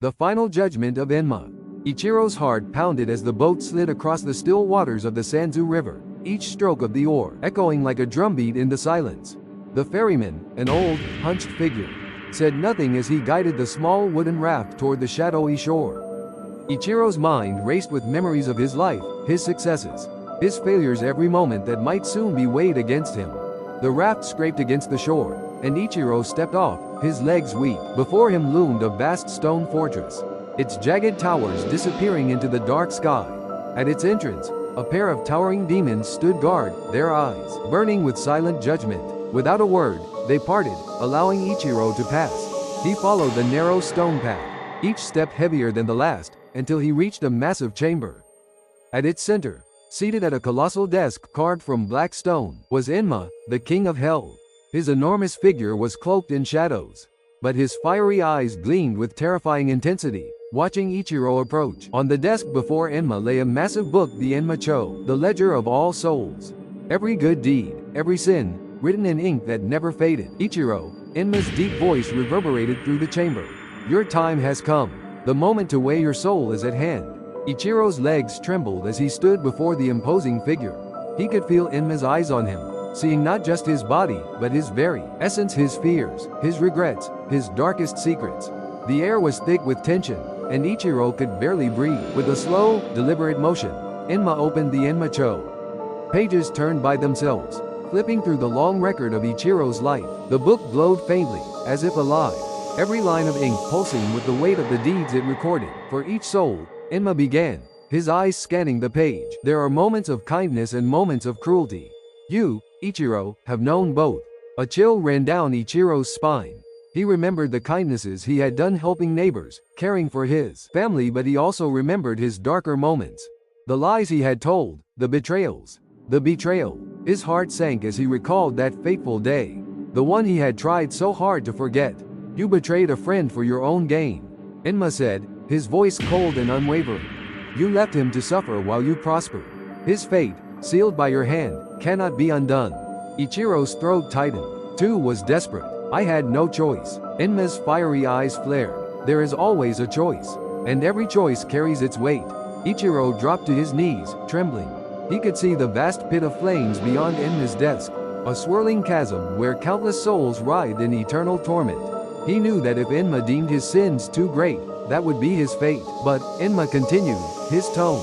The final judgment of Enma. Ichiro's heart pounded as the boat slid across the still waters of the Sanzu River, each stroke of the oar echoing like a drumbeat in the silence. The ferryman, an old, hunched figure, said nothing as he guided the small wooden raft toward the shadowy shore. Ichiro's mind raced with memories of his life, his successes, his failures, every moment that might soon be weighed against him. The raft scraped against the shore, and Ichiro stepped off, his legs weak. Before him loomed a vast stone fortress, its jagged towers disappearing into the dark sky. At its entrance, a pair of towering demons stood guard, their eyes burning with silent judgment. Without a word, they parted, allowing Ichiro to pass. He followed the narrow stone path, each step heavier than the last, until he reached a massive chamber. At its center, seated at a colossal desk carved from black stone, was Enma, the king of hell. His enormous figure was cloaked in shadows, but his fiery eyes gleamed with terrifying intensity, watching Ichiro approach. On the desk before Enma lay a massive book, the Enma Cho, the ledger of all souls. Every good deed, every sin, written in ink that never faded. Ichiro, Enma's deep voice reverberated through the chamber. Your time has come. The moment to weigh your soul is at hand. Ichiro's legs trembled as he stood before the imposing figure. He could feel Enma's eyes on him, seeing not just his body, but his very essence, his fears, his regrets, his darkest secrets. The air was thick with tension, and Ichiro could barely breathe. With a slow, deliberate motion, Enma opened the Enma Cho. Pages turned by themselves, flipping through the long record of Ichiro's life. The book glowed faintly, as if alive, every line of ink pulsing with the weight of the deeds it recorded. For each soul, Enma began, his eyes scanning the page. There are moments of kindness and moments of cruelty. You, Ichiro, have known both. A chill ran down Ichiro's spine. He remembered the kindnesses he had done, helping neighbors, caring for his family, but he also remembered his darker moments. The lies he had told, the betrayals. The betrayal. His heart sank as he recalled that fateful day, the one he had tried so hard to forget. You betrayed a friend for your own gain, Enma said, his voice cold and unwavering. You left him to suffer while you prospered. His fate, sealed by your hand, cannot be undone. Ichiro's throat tightened. Too was desperate. I had no choice. Enma's fiery eyes flared. There is always a choice, and every choice carries its weight. Ichiro dropped to his knees, trembling. He could see the vast pit of flames beyond Enma's desk, a swirling chasm where countless souls writhed in eternal torment. He knew that if Enma deemed his sins too great, that would be his fate. But Enma continued, his tone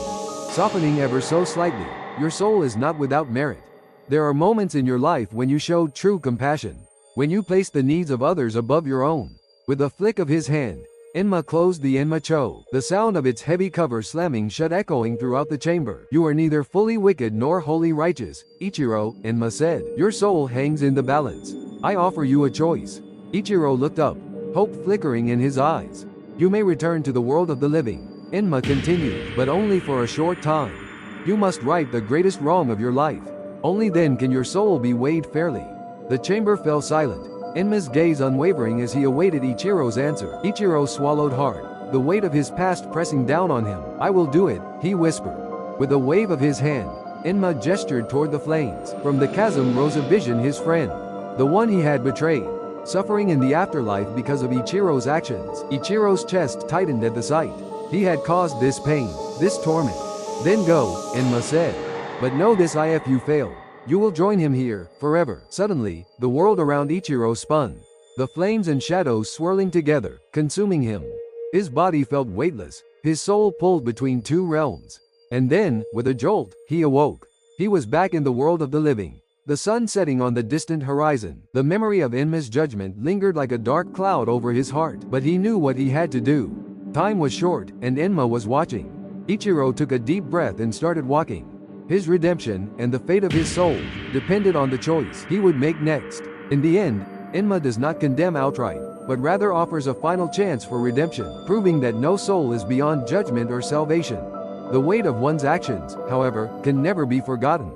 softening ever so slightly. Your soul is not without merit. There are moments in your life when you showed true compassion, when you placed the needs of others above your own. With a flick of his hand, Enma closed the Enma Cho, the sound of its heavy cover slamming shut echoing throughout the chamber. You are neither fully wicked nor wholly righteous, Ichiro, Enma said. Your soul hangs in the balance. I offer you a choice. Ichiro looked up, hope flickering in his eyes. You may return to the world of the living, Enma continued, but only for a short time. You must right the greatest wrong of your life. Only then can your soul be weighed fairly. The chamber fell silent, Enma's gaze unwavering as he awaited Ichiro's answer. Ichiro swallowed hard, the weight of his past pressing down on him. I will do it, he whispered. With a wave of his hand, Enma gestured toward the flames. From the chasm rose a vision, his friend, the one he had betrayed, suffering in the afterlife because of Ichiro's actions. Ichiro's chest tightened at the sight. He had caused this pain, this torment. Then go, Enma said. But know this, if you fail, you will join him here, forever. Suddenly, the world around Ichiro spun, the flames and shadows swirling together, consuming him. His body felt weightless, his soul pulled between two realms. And then, with a jolt, he awoke. He was back in the world of the living, the sun setting on the distant horizon. The memory of Enma's judgment lingered like a dark cloud over his heart, but he knew what he had to do. Time was short, and Enma was watching. Ichiro took a deep breath and started walking. His redemption, and the fate of his soul, depended on the choice he would make next. In the end, Enma does not condemn outright, but rather offers a final chance for redemption, proving that no soul is beyond judgment or salvation. The weight of one's actions, however, can never be forgotten.